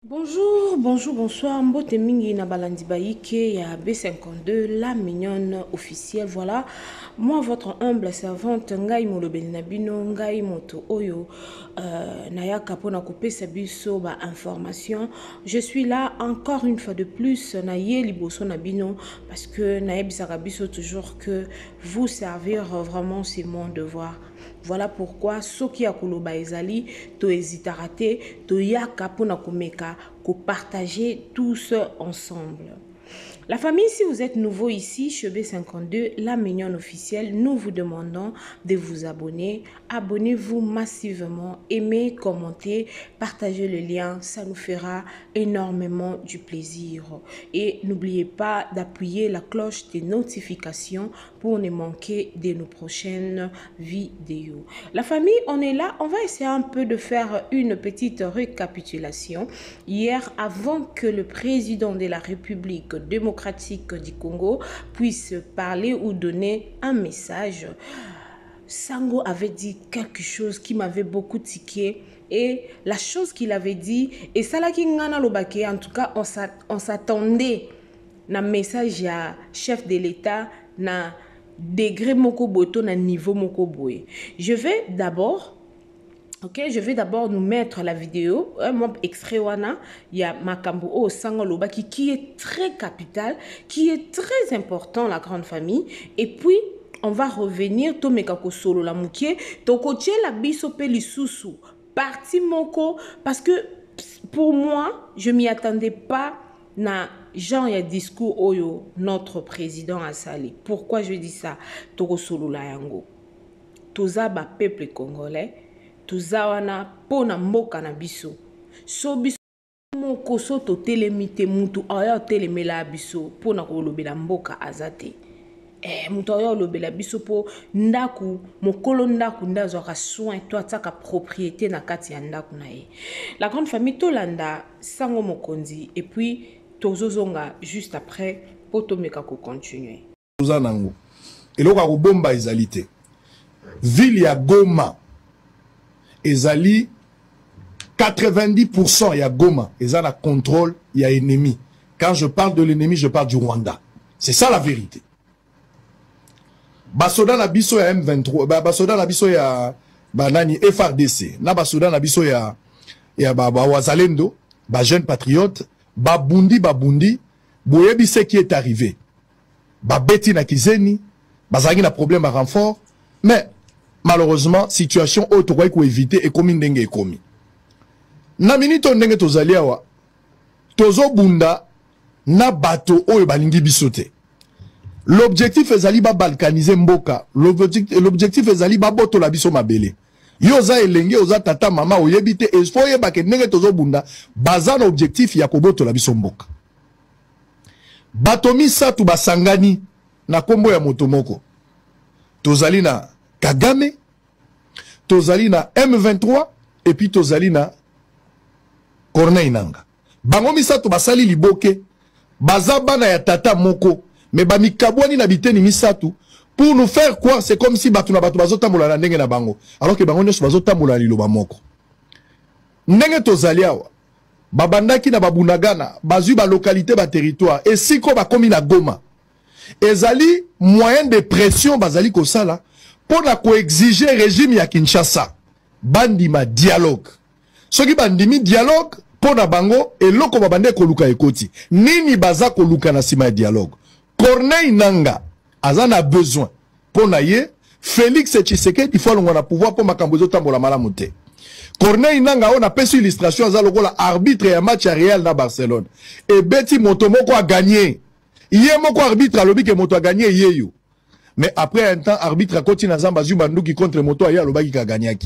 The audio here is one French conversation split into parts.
Bonjour, bonjour, bonsoir. Mbote mingi na balandi baïke ya B52, la mignonne officielle. Voilà, moi votre humble servante Ngai Molobeli Nabino, Ngai Moto Oyo, Nayaka pona kopesa biso ba information. Je suis là encore une fois de plus na ye liboso Nabino parce que naebisaka biso toujours que vous servir vraiment c'est mon devoir. Voilà pourquoi soki ya koloba ezali to hesitarate to yaka pona komeka ko partager tous ensemble. La famille, si vous êtes nouveau ici, chez B52, la mignonne officielle, nous vous demandons de vous abonner. Abonnez-vous massivement, aimez, commentez, partagez le lien, ça nous fera énormément du plaisir. Et n'oubliez pas d'appuyer la cloche des notifications pour ne manquer de nos prochaines vidéos. La famille, on est là, on va essayer un peu de faire une petite récapitulation. Hier, avant que le président de la République démocratique du Congo puisse parler ou donner un message, Sango avait dit quelque chose qui m'avait beaucoup tiqué. Et la chose qu'il avait dit, et ça là qui ngana lobake, en tout cas on s'attendait na message à chef de l'État na degré moko boto na niveau moko boye. Je vais d'abord nous mettre la vidéo, mon extrait wana, il y a Makambo O Sango Lobaki qui est très capital, qui est très important, la grande famille. Et puis, on va revenir, Tomekako Solo la Mouké, Tokoche la biso pelisusu, parti moko, parce que pour moi, je m'y attendais pas na genre ya discours oyo notre président a sali. Pourquoi je dis ça? Toko Solo la yango. Toza ba peuple congolais. Tuzawana pona mboka na biso so biso moko so to telemite mutu aya telemela biso pona kolobela mboka azate mutu aya lobela biso po ndaku mokolo ndaku ndazo ka soin to ataka propriété na kati ya ndaku na ye. La grande famille tolanda sango mokonzi et puis tozozonga juste après poto meka ko continuer tozanango eloka ko bomba ezalité ville ya Goma ezali 90% ya Goma eza na contrôle ya ennemi. Quand je parle de l'ennemi, je parle du Rwanda. C'est ça la vérité. Basoda na biso ya M23, basoda na biso ya banani FRDC, na basoda na biso ya wazalendo, ba jeune patriote, babundi boyebi ce qui est arrivé. Ba beti na kizeni, bazangi na problème à renfort, mais malheureusement, situation autre quoi qu'on éviter et comme ndenge est commis. Na minute ndenge tozali awa, tozo bunda na bato oyo balingi bisote. L'objectif ezali ba balkaniser mboka. L'objectif ezali ba boto la biso mabele. Yo za elenge oza tata mama oyebite esfoye ba ke ndenge tozo bunda baza na objectif ya koboto la biso mboka. Bato misatu basangani na kombo ya moto moko. Tozali na Kagame, tozali na M23 et puis tozali na Corneille Nangaa. Bango misato basali liboke, bazabana ya tata moko, mais bamikabwani na biteni misato pour nous faire croire c'est comme si batu na batu bazotambola na ndenge na bango, alors que bango nyoso bazotambola liloba moko. Ndenge tozali awa, babandaki na babunagana, bazui ba localité ba territoire, et siko bakomi na Goma. Ezali moyen de pression bazali kosala pour la coexiger régime ya Kinshasa bandima dialogue soki bandimi dialogue pour na bango eloko babande koluka ekoti nini baza koluka na sima ya dialogue. Corneille Nangaa azana besoin pour na ye Félix Tshisekedi faut na pouvoir pour makambo ezotambola malamu te. Corneille Nangaa on a pesi illustration aza lokola arbitre ya match ya Real na Barcelone et beti moto moko a gagné ye moko arbitre alobi ke moto a gagné yeyo. Mais après un temps, arbitre a continué à Zamba Zumbanduki contre Moto Aya Lobaki qui a gagné.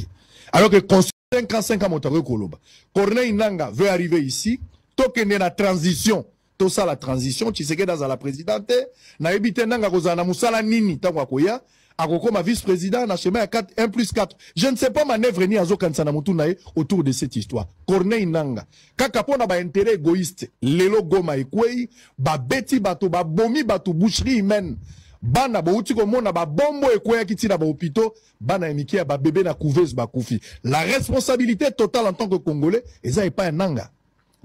Alors que 5 ans Moto Koloba. Corneille Nangaa veut arriver ici. Token la transition. Tout ça la transition. Tu sais que dans la présidente, na ebite Nangaa kozana musala nini tango akoya. Akoko ma vice-président na chemin à 4 1+4. Je ne sais pas manœuvre ni azo kansana mutu nae autour de cette histoire. Corneille Nangaa. Kaka pona ba intérêt égoïste. Lelo Goma ekwei ba beti bato ba bomi bato boucherie humaine. Bana ba uti komona ba bombo ekoya kitina ba hôpitaux bana emikia ba bébé na couveuse ba koufi. La responsabilité totale en tant que Congolais eza pas un Nangaa.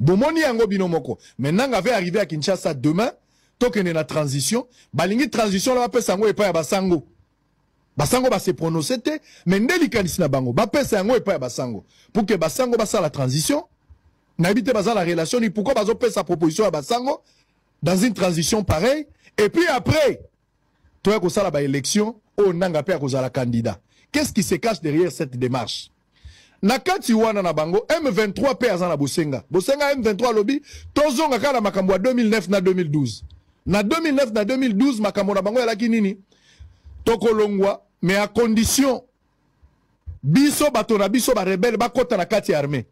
Bomoni yango binomoko. Maintenant, on va arriver à Kinshasa demain. Token na transition. Balingi transition là, va sango et pas ya basango. Basango va se prononcer, mais ndeli kanisi na bango. Ba pesa yango et pas ya basango. Pour que basango basa la transition. N'habite pas la relation, ni pourquoi bazo pesa sa proposition à basango. Dans une transition pareille. Et puis après, toi, qu'on ça la élection, on n'a pas à la candidat. Qu'est-ce qui se cache derrière cette démarche? Nakati wana na bango M23 pe azana bosenga. Bosenga M23 lobby tozonga kala makambo 2009 na 2012. Na 2009 na 2012 makambo na bango yalaki nini? Tokolongwa mais à condition biso bato na biso ba rebelle ba kota na kati armée.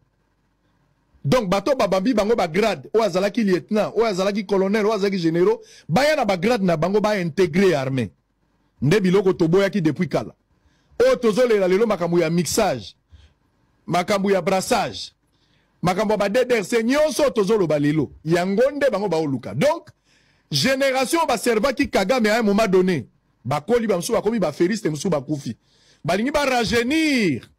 Donc bato babambi bango ba grade o azalaki lieutenant, o azalaki colonel, o azalaki généraux, baya na ba grade na bango ba intégrer armée. Nde biloko toboyaki depuis kala. O tozolela lelo makambo ya mixage. Makambu ya brassage. Makambu ba DDRC nyonso tozolo balelo. Yangonde bango ba oluka. Donc génération ba serva ki Kagame à un moment donné. Ba koli ba msu ba komi ba feriste msu ba kufi. Balingi ba rajeunir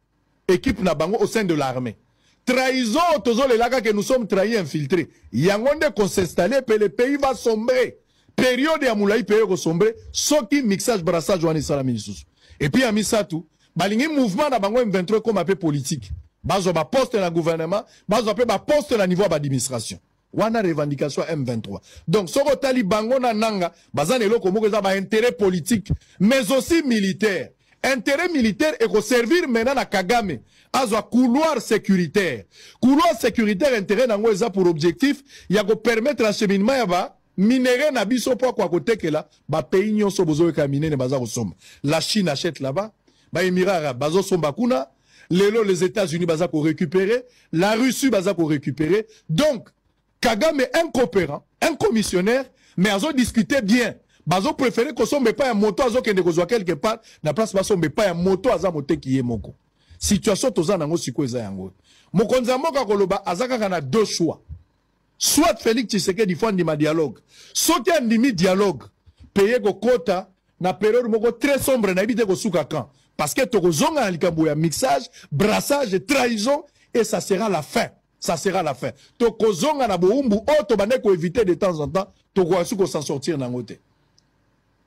équipe na bango au sein de l'armée. Trahison tozolo laka que nous sommes trahis infiltrés. Yangonde qu'on s'installer pe le pays va sombrer. Période ya moulai pays ko sombrer. Soki mixage brassage wani salami susu. Et puis a mis ça tout. Balingi mouvement na bango M23 comme appelé politique. Bazo ba poste na gouvernement, bazo appelé ba poste na niveau d'administration. Wana revendication M23. Donc soko tali bango na nanga, bazane loko moko za ba intérêt politique, mais aussi militaire. Intérêt militaire et ko servir maintenant na Kagame. Azo couloir sécuritaire. Couloir sécuritaire intérêt nango eza pour objectif, ya ko permettre l'acheminement ya ba minéraux na biso po kwa côté que là, ba pays nyonso bozo ka miner ne baza ko somba. La Chine achète là-bas. Ba Émirats arabes bazo somba kuna, les États-Unis baza ko récupérer, la Russie baza ko récupérer. Donc Kagame est un coopérant, un commissionnaire, mais azo discuter bien. Bazo préférer ko sombe pas un moto azo kende ko zwa quelque part, na place ba sombe pas un moto aza moté qui est moko. Situation toza nango siko eza yango. Mokonza moka koloba azaka kana deux choix. Soit Félix Tshisekedi faut ndima dialogue. Soki ndimi dialogue, payer ko quota na période moko très sombre na ibite ko suka kan. Parce que tokozonga na likambo ya mixage, brassage, trahison, et ça sera la fin. Ça sera la fin. Tokozonga na boumbu, oh, tobane ko éviter de temps en temps, tokoasu ko s'en sortir na ngote.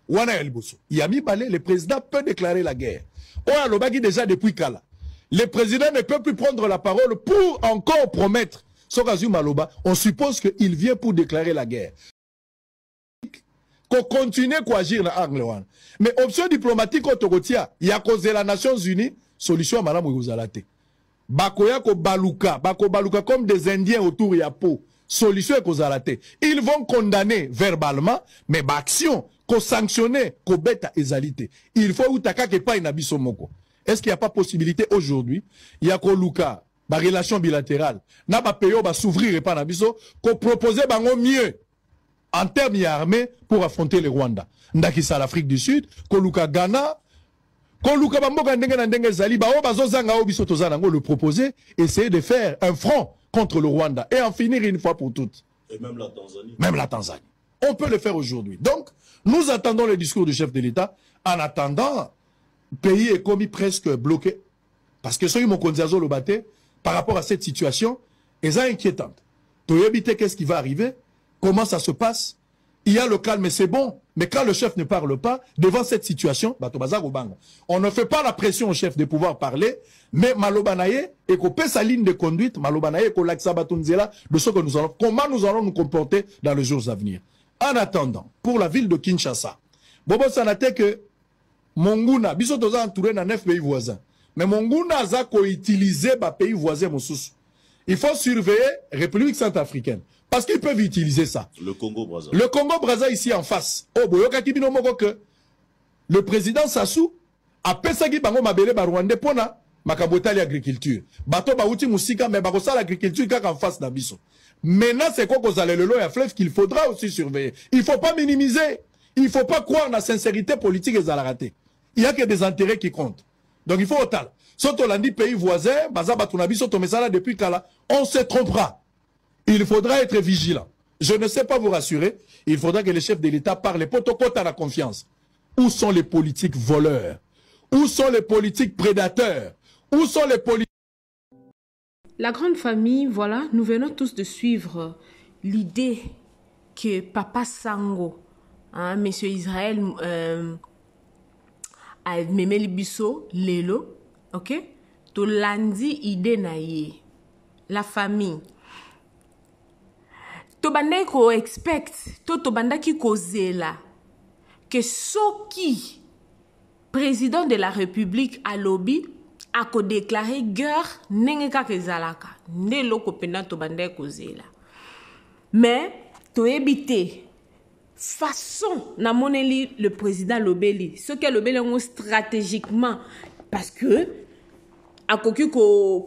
Wana elboso. Yami Balé, le président peut déclarer la guerre. Oh, alobaki déjà depuis Kala. Le président ne peut plus prendre la parole pour encore promettre. Sokazu Maloba, on suppose qu'il vient pour déclarer la guerre. Qu'on continue à agir dans l'angle. Mais option diplomatique au Togotia, il y a causé les Nations Unies, solution à Madame Ouzalate. Bakoya ko baluka comme des Indiens autour de Yapo. Solution à Ouzalate. Ils vont condamner verbalement, mais action, qu'on sanctionner, qu'on bête ezalité. Il faut utaka que pas inabiso moko. Est-ce qu'il n'y a pas possibilité aujourd'hui, il y a Luka, la relation bilatérale, n'a pas payé, va s'ouvrir et pas nabiso, qu'on proposait bango mieux. En termes armés pour affronter le Rwanda. Ndakisa l'Afrique du Sud, Koluka Ghana, Koluka Bamboka Ndenge Zali, Bao Bazozanga Obisotozanango le proposer, essayer de faire un front contre le Rwanda et en finir une fois pour toutes. Et même la Tanzanie. Même la Tanzanie. On peut le faire aujourd'hui. Donc, nous attendons le discours du chef de l'État. En attendant, le pays est commis presque bloqué. Parce que ceux qui m'ont conduit le batté, par rapport à cette situation, est inquiétante. Tu éviter qu'est-ce qui va arriver? Comment ça se passe? Il y a le calme, c'est bon. Mais quand le chef ne parle pas, devant cette situation, on ne fait pas la pression au chef de pouvoir parler, mais Malobanaye, et qu'on paie sa ligne de conduite, Malobanaye, qu'on l'acsabatunzela, de ce que nous allons, comment nous allons nous comporter dans les jours à venir. En attendant, pour la ville de Kinshasa, Bobo Sanate que Monguna, biso toza entouré dans 9 pays voisins. Mais Monguna a ko utilisé ba pays voisins moussous. Il faut surveiller République centrafricaine. Parce qu'ils peuvent utiliser ça. Le Congo-Brazza. Le Congo-Brazza ici en face. Oh, boyoka kibino moko que le président Sassou a pesagi bango mabele ba Rwanda pona makabotali agriculture. Bato ba uti musika mais bakosa l'agriculture kaka en face na biso. Maintenant c'est quoi qu'on allait le long à fleuve qu'il faudra aussi surveiller. Il faut pas minimiser. Il faut pas croire dans la sincérité politique et à la rater. Il y a que des intérêts qui comptent. Donc il faut autant. Soto landi pays voisin, baza batunabi soto mesala depuis kala, on se trompera. Il faudra être vigilant. Je ne sais pas vous rassurer. Il faudra que le chef de l'État parle. Potokota la confiance. Où sont les politiques voleurs? Où sont les politiques prédateurs? Où sont les politiques... La grande famille, voilà, nous venons tous de suivre l'idée que Papa Sango, hein, Monsieur Israël, a memeli biso lelo, ok? To landi idée na ye, la famille. To banda ko expect, to banda ki kozela, que soki président de la République a lobby a ko déclaré guerre nenge ka kezalaka, ne loko penda to banda kozela. Mais to ebité façon na moneli le président lobeli, ce que lobeli on stratégiquement parce que a koki ko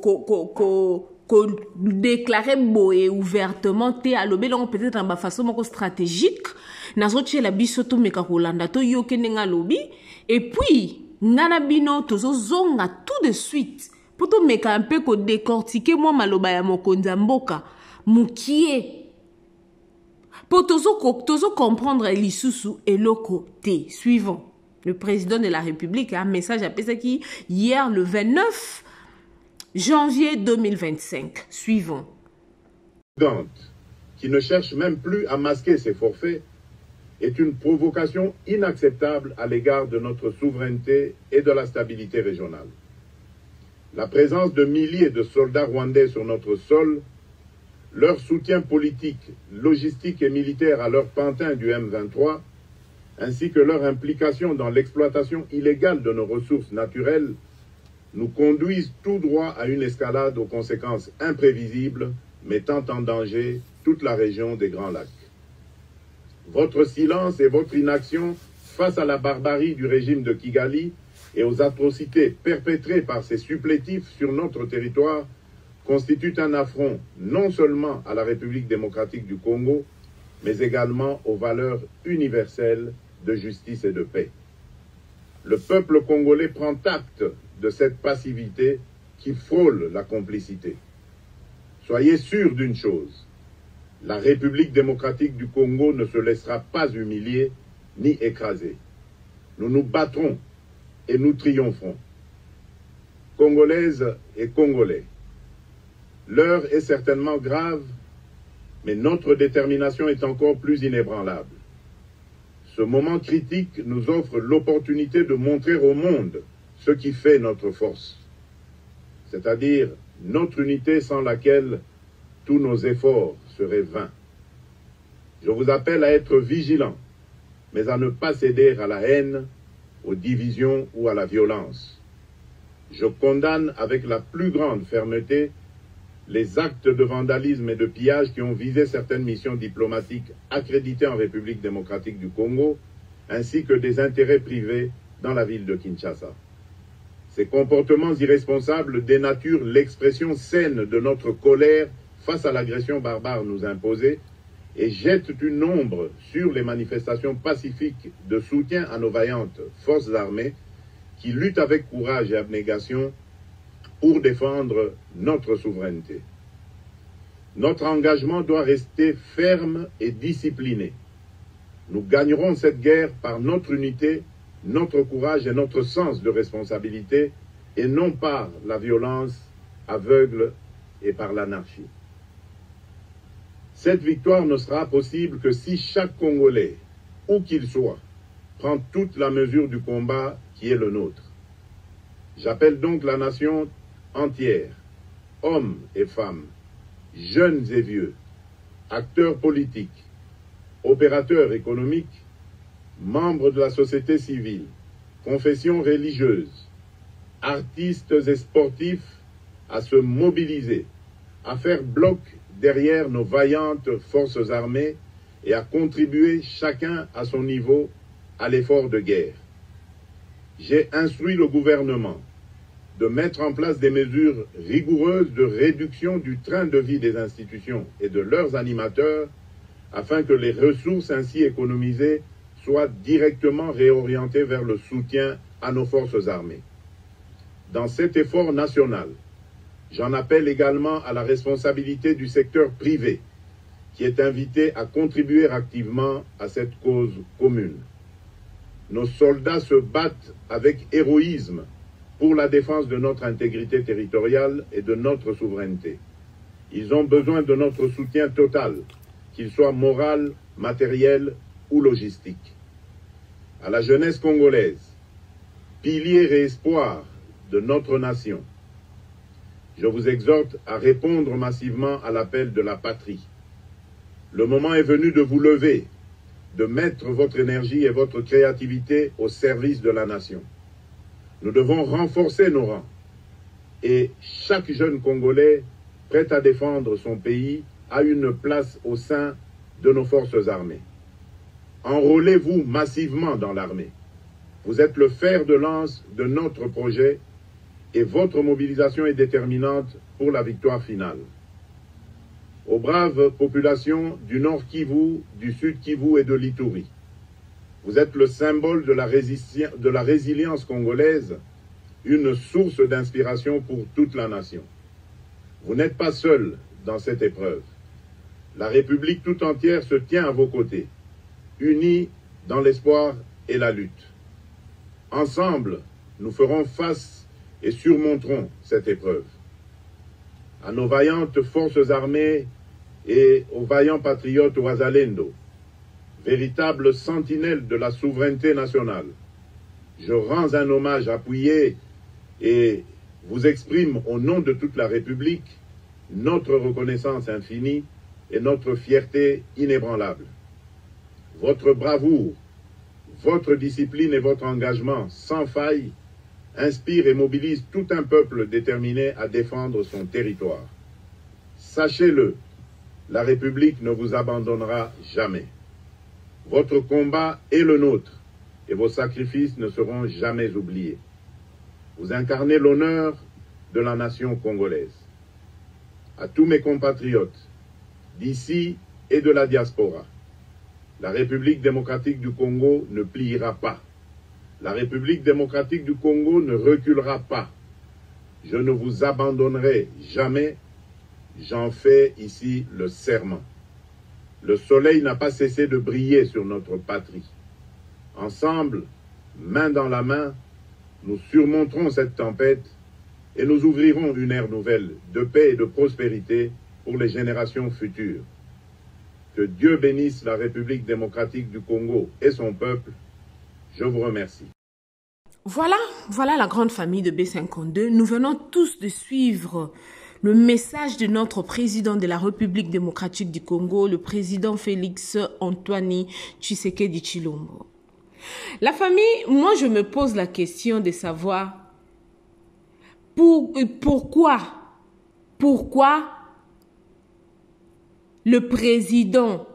déclarer boé ouvertement te à lobby on peut-être en façon moko stratégique nazo la biso to meka kolanda to yoke nenga lobby et puis ngana bino tozo zonga tout de suite pour to meka un peu ko décortiquer moi maloba ya mokonza mboka mukie pour tozo comprendre l'isusu et le côté suivant. Le président de la République a un message à Pesaki hier le 29 janvier 2025. Suivant. Qui ne cherche même plus à masquer ses forfaits est une provocation inacceptable à l'égard de notre souveraineté et de la stabilité régionale. La présence de milliers de soldats rwandais sur notre sol, leur soutien politique, logistique et militaire à leur pantin du M23, ainsi que leur implication dans l'exploitation illégale de nos ressources naturelles, nous conduisent tout droit à une escalade aux conséquences imprévisibles, mettant en danger toute la région des Grands Lacs. Votre silence et votre inaction face à la barbarie du régime de Kigali et aux atrocités perpétrées par ses supplétifs sur notre territoire constituent un affront non seulement à la République démocratique du Congo, mais également aux valeurs universelles de justice et de paix. Le peuple congolais prend acte de cette passivité qui frôle la complicité. Soyez sûrs d'une chose, la République démocratique du Congo ne se laissera pas humilier ni écraser. Nous nous battrons et nous triompherons. Congolaises et Congolais, l'heure est certainement grave, mais notre détermination est encore plus inébranlable. Ce moment critique nous offre l'opportunité de montrer au monde ce qui fait notre force, c'est-à-dire notre unité sans laquelle tous nos efforts seraient vains. Je vous appelle à être vigilants, mais à ne pas céder à la haine, aux divisions ou à la violence. Je condamne avec la plus grande fermeté les actes de vandalisme et de pillage qui ont visé certaines missions diplomatiques accréditées en République démocratique du Congo, ainsi que des intérêts privés dans la ville de Kinshasa. Ces comportements irresponsables dénaturent l'expression saine de notre colère face à l'agression barbare nous imposée et jettent une ombre sur les manifestations pacifiques de soutien à nos vaillantes forces armées qui luttent avec courage et abnégation pour défendre notre souveraineté. Notre engagement doit rester ferme et discipliné. Nous gagnerons cette guerre par notre unité, notre courage et notre sens de responsabilité, et non par la violence aveugle et par l'anarchie. Cette victoire ne sera possible que si chaque Congolais, où qu'il soit, prend toute la mesure du combat qui est le nôtre. J'appelle donc la nation entière, hommes et femmes, jeunes et vieux, acteurs politiques, opérateurs économiques, membres de la société civile, confessions religieuses, artistes et sportifs à se mobiliser, à faire bloc derrière nos vaillantes forces armées et à contribuer chacun à son niveau à l'effort de guerre. J'ai instruit le gouvernement de mettre en place des mesures rigoureuses de réduction du train de vie des institutions et de leurs animateurs afin que les ressources ainsi économisées soient directement réorientées vers le soutien à nos forces armées. Dans cet effort national, j'en appelle également à la responsabilité du secteur privé qui est invité à contribuer activement à cette cause commune. Nos soldats se battent avec héroïsme pour la défense de notre intégrité territoriale et de notre souveraineté. Ils ont besoin de notre soutien total, qu'il soit moral, matériel ou logistique. À la jeunesse congolaise, pilier et espoir de notre nation, je vous exhorte à répondre massivement à l'appel de la patrie. Le moment est venu de vous lever, de mettre votre énergie et votre créativité au service de la nation. Nous devons renforcer nos rangs et chaque jeune Congolais prêt à défendre son pays a une place au sein de nos forces armées. Enrôlez-vous massivement dans l'armée. Vous êtes le fer de lance de notre projet et votre mobilisation est déterminante pour la victoire finale. Aux braves populations du Nord Kivu, du Sud Kivu et de l'Ituri, vous êtes le symbole de la résilience congolaise, une source d'inspiration pour toute la nation. Vous n'êtes pas seul dans cette épreuve. La République tout entière se tient à vos côtés, unis dans l'espoir et la lutte. Ensemble, nous ferons face et surmonterons cette épreuve. À nos vaillantes forces armées et aux vaillants patriotes Ouazalendo, véritables sentinelles de la souveraineté nationale, je rends un hommage appuyé et vous exprime au nom de toute la République notre reconnaissance infinie et notre fierté inébranlable. Votre bravoure, votre discipline et votre engagement sans faille inspirent et mobilisent tout un peuple déterminé à défendre son territoire. Sachez-le, la République ne vous abandonnera jamais. Votre combat est le nôtre et vos sacrifices ne seront jamais oubliés. Vous incarnez l'honneur de la nation congolaise. À tous mes compatriotes, d'ici et de la diaspora, la République démocratique du Congo ne pliera pas. La République démocratique du Congo ne reculera pas. Je ne vous abandonnerai jamais. J'en fais ici le serment. Le soleil n'a pas cessé de briller sur notre patrie. Ensemble, main dans la main, nous surmonterons cette tempête et nous ouvrirons une ère nouvelle de paix et de prospérité pour les générations futures. Que Dieu bénisse la République démocratique du Congo et son peuple. Je vous remercie. Voilà la grande famille de B52. Nous venons tous de suivre le message de notre président de la République démocratique du Congo, le président Félix Antoine Tshisekedi Tshilombo. La famille, moi je me pose la question de savoir pourquoi le président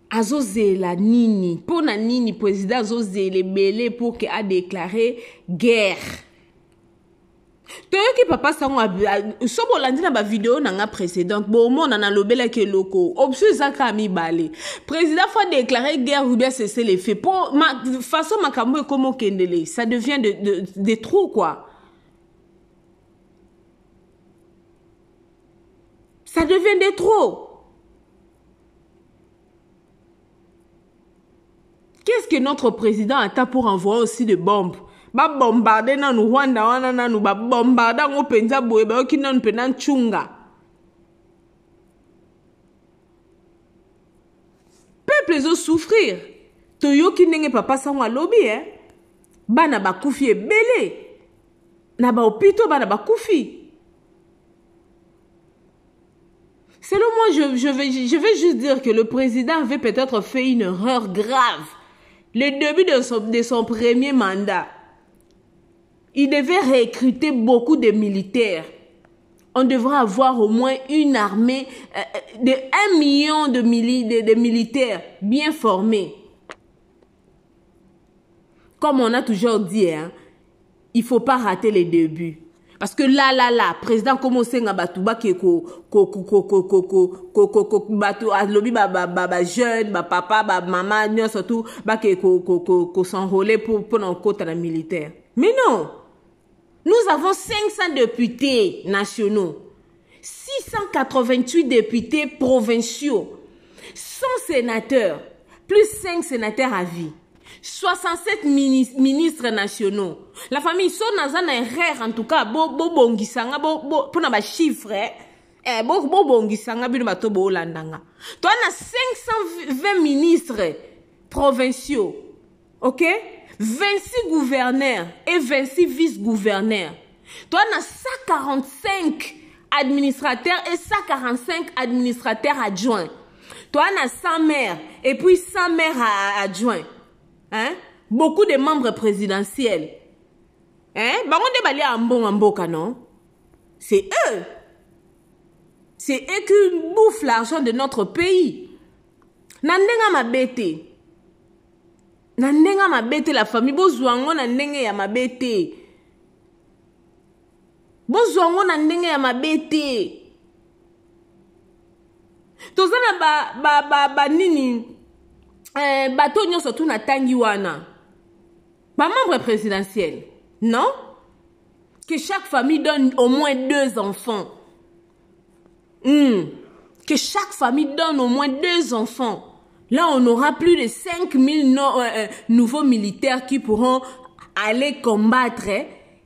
azozela nini, pona nini président azozele belé pour qu'il a déclaré guerre. Toyoki papa sango sobo landi na ba vidéo nanga précédente bo mona na lobela ke loko option zaka mibale président faut déclarer guerre ou bien cesser les faits pour façon makambo comme kendele ça devient de trop quoi. Ça devient de trop. Qu'est-ce que notre président attend pour envoyer aussi des bombes? Ba bombarder na nous Rwanda wana na nous ba bombarder ngo penza boye ba ki na nous pena chunga. Peuple zo souffrir. Toyo ki nenge papa sango lobby bana ba kufi ebele. Na ba hôpitaux bana ba kufi. Selon moi, je vais juste dire que le président avait peut-être fait une erreur grave. Le début de son premier mandat, il devait recruter beaucoup de militaires. On devrait avoir au moins une armée de 1 million de militaires bien formés. Comme on a toujours dit, il ne faut pas rater les débuts. Parce que là, président commence à batouba qui batu alobi ba jeune, ba papa, ba maman, non surtout ba qui s'enrôler pour nos côtes militaire. Mais non, nous avons 500 députés nationaux, 688 députés provinciaux, 100 sénateurs, plus 5 sénateurs à vie. 67 ministres nationaux. La famille son nazana erreur en tout cas bongisanga pona ba chiffre bongisanga bino bato bo landanga. Toi na 520 ministres provinciaux. OK? 26 gouverneurs et 26 vice-gouverneurs. Toi na 145 administrateurs et 145 administrateurs adjoints. Toi na 100 maires et puis 100 maires adjoints. Hein? Beaucoup de membres présidentiels. Hein? Bangonde bali ambon amboka, non? C'est eux. C'est eux qui bouffent l'argent de notre pays. Nandenga mabete. Nandenga mabete la famille. Bozouango nandenga ya mabete. Bozouango nandenga ya mabete. Tozana nini. Bato nyonso tu na tangi wana. Ba membre présidentiel. Non? Que chaque famille donne au moins 2 enfants. Que chaque famille donne au moins 2 enfants. Là, on aura plus de 5000 nouveaux militaires qui pourront aller combattre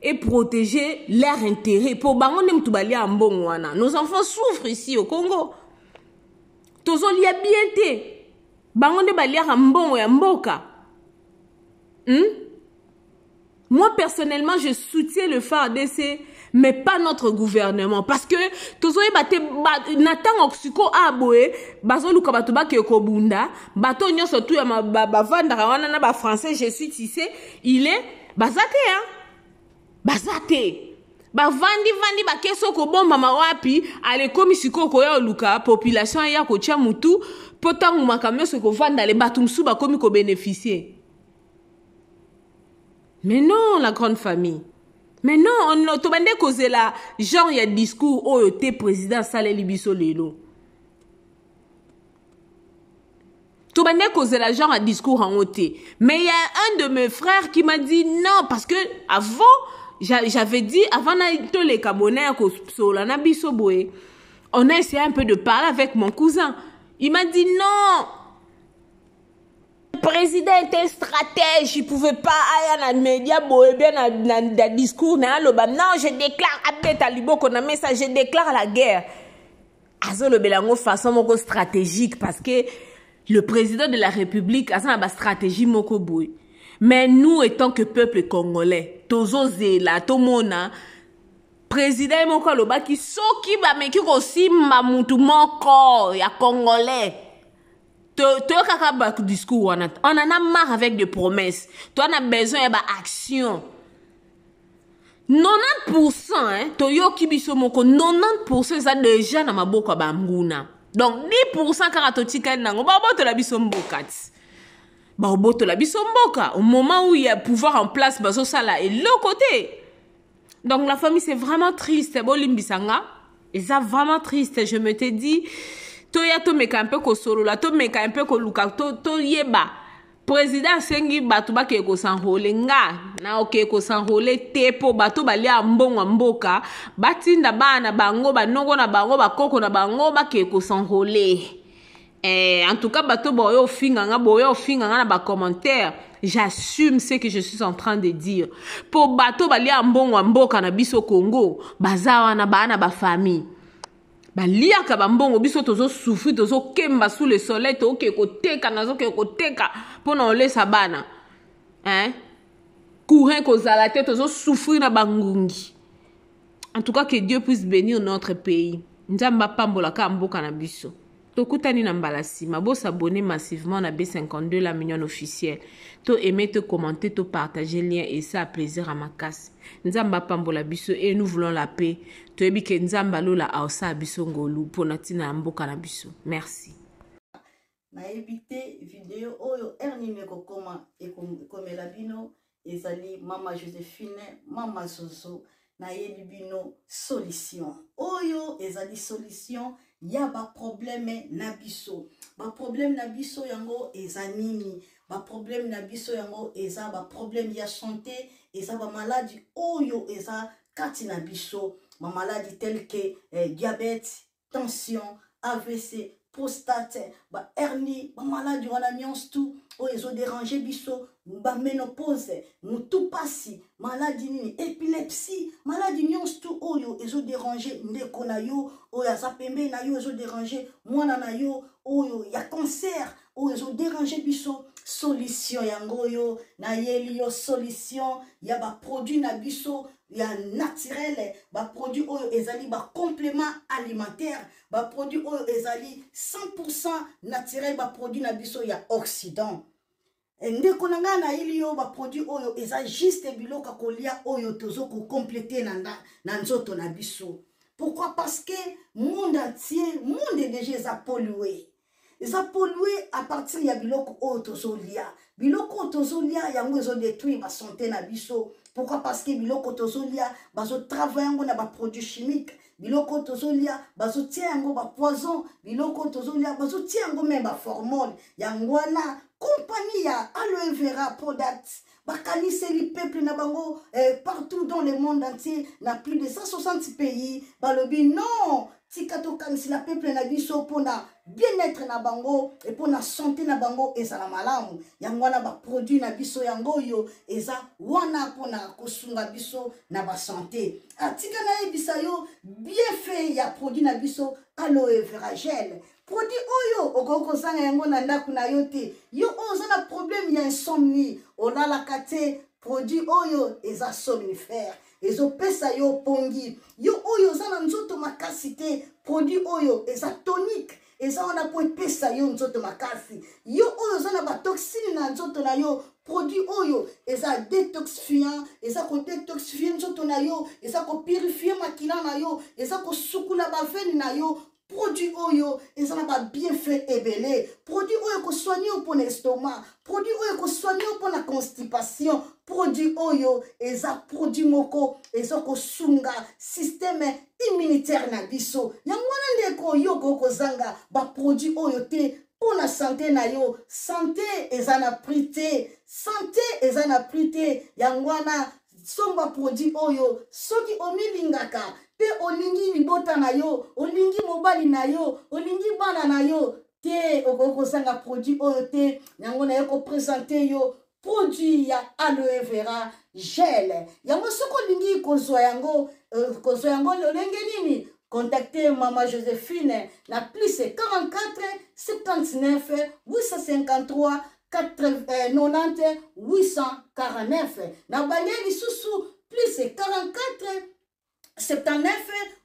et protéger leurs intérêts. Pour bangonde mtubali ambongo wana. Nos enfants souffrent ici au Congo. Tozo liya biente. Bangonde baliara mbongo ya mboka. Moi, personnellement, je soutiens le FARDC, mais pas notre gouvernement. Parce que, tozoye bate, natang oksiko aboe, bazo luka bato bake yokobunda, bato nyo sotu ya bavandara wana na ba français, je suis tissé, il est, bazate, hein? Bazate. Bavandi bakeso ko bomba mawapi, ale komi siko koya luka, population ya ko tia mutu, potangu makamyo se ko vanda le batumsu ba komi ko bénéficier. Mais non, la grande famille. Mais non, on tobande cause la genre y a discours au te président Saleli Biso lelo. Tobande cause la genre a discours en OT. Mais il y a un de mes frères qui m'a dit non parce que avant j'avais dit avant tous les Gabonais on a essayé un peu de parler avec mon cousin. Il m'a dit non. Le président était stratège, il pouvait pas aller dans les médias, dans le discours, non, je déclare, je déclare la guerre. Azo le belango façon moko stratégique parce que le président de la République a une stratégie moko boy. Mais nous, étant que peuple congolais, tozo zela, tomona, président moko loba ki soki ba meki aussi mamutu moko ya congolais. Discours, on en a marre avec des promesses. Toi, on a besoin d'action. 90%, hein, Toyo Kibisomoko, 90% ça déjà na maboko bamguna. Donc 10% karatotika nango, baboto la bisomboka. Baboto la bisomboka. Au moment où il y a pouvoir en place, baso sala et l'autre côté. Donc la famille c'est vraiment triste. Bolimbisanga, et ça vraiment triste. Je me t'ai dit. Toya to meka un peu ko solo la to meka un peu ko luka to yeba président sengi batu ba ke ko sanrole nga na oke ko sanrole tepo batu bali ambongo mboka batinda bana bango banongo na bango bakoko na bango ba ke ko sanrole en tout cas batu boyo finga na ba commentaire j'assume ce que je suis en train de dire pour batu bali ambongo mboka na biso Congo bazawa na bana ba famille Balia kabambongo biso tozo souffrir tozo kemba sous le soleil to ke ko teka nazo ke ko teka pona ole sabana hein courir ko zalate tozo souffrir na bangungi. En tout cas que Dieu puisse bénir notre pays. Nzamba pambola ka mboka na biso. Tokutani na mbalasi mabo s'abonner massivement na B52 la million officielle. To aimer, te commenter, te partager lien et ça a plaisir à ma casse. Nzamba pambola biso et nous voulons la paix. To ebi ke nzamba lola aosa biso ngolu ponatina mboka na biso. Merci. Na ebité vidéo oyo ernime ko koma e komela bino ezali mama Joséphine mama Zozo na yebi bino solution oyo ezali solution ya ba problème na biso yango ezanimi ba problème na biso yango eza ba problème ya santé eza ba maladie oyo eza kati na biso ma maladie telle que diabète, tension, AVC, prostate, ba hernie, ba maladie wana nyonso tout oyo ezo déranger biso, ba ménopause, mutu pasi, maladie nini, épilepsie, maladie nyonso tout oyo ezo déranger ndeko na yo, oyo aza pembe na yo ezo déranger mwana na yo, oyo ya cancer, oyo ezo déranger biso, solution yango yo na yeli yo solution ya ba produit na biso ya naturel, ba produit oyo ezali ba complément alimentaire, ba produit oyo ezali 100% naturel, ba produit na biso ya Occident. Ndeko na nga na ili yo ba produit oyo eza juste biloko kolia oyo tozo ko compléter na nzoto na biso. Pourquoi? Parce que monde entier, monde déjà est pollué. Ils ont pollué à partir de biloko otozolia. Biloko otozolia yango ezo détruire ma santé na biso. Pourquoi? Parce que biloko otozolia bazo travailler yango na ba produits chimiques. Biloko otozolia bazo tia yango ba poison. Biloko otozolia bazo tia yango même ba hormone. Yango na compagnie ya aloe vera products. Bakanise li peuple na bango partout dans le monde entier, na plus de 160 pays. Balobi non. Tikato kanisi la peuple na biso pona bien-être na bango et pona santé na bango ezala malamu. Yango wana ba produit na biso yango yo eza wana pona kosunga biso na ba santé. Atika na ebisa yo bien fait ya produit na biso aloe vera gel. Produit oyo okoko zanga yango na ndaku na yo te. Yo oza na problème ya insomnie, olala kate produit oyo eza somnifère. Ezo pesa yo pongi. Yo oyo za na nzoto makasi te. Produit oyo eza tonique. Eza wana po pesa yo nzoto makasi. Yo oyo za na ba toxine na nzoto na yo. Produit oyo eza détoxifiant. Eza ko détoxifier nzoto na yo. Eza ko purifier makila na yo. Eza ko sukula ba veine na yo. Produit oyo ezana ba bienfait ebele. Produit oyo ko soigner pour l'estomac. Produit oyo ko soigner pour la constipation. Produit oyo eza produit moko ezo ko sunga système immunitaire na biso. Yangwana ndeko yo ko zanga ba produit oyo te pour la santé na yo. Santé ezana prité. Santé ezana prité. Yangwana somba produit oyo soki omilingaka pe olingi libota na yo, olingi mobali na yo, olingi bana na yo, te okoko sanga produit oyo te, yango na yo ko présenter yo produit ya aloe vera gel. Yango soko lingi kozwa yango lolenge nini? Contactez Maman Joséphine na plus 44 79 853 90 849. Na banyeli susu plus 44 79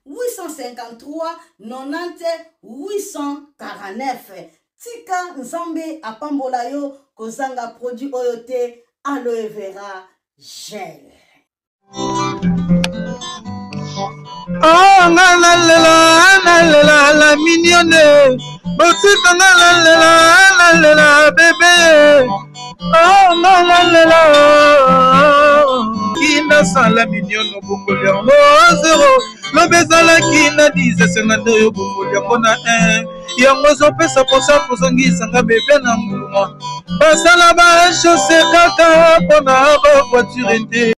853 90 849. Tika nzambe apambola yo kozanga produit oyo te aloe vera gel. Oh la mignonne. Botika la bébé. Oh Kina sala mignonne bokolia oh zéro. Le bezala kina 10 52 yo bokolia pona 1. Yango zo pesa posa kozongisa nga bébé na mbuma. Basala ba chaussée kaka pona ba voiture.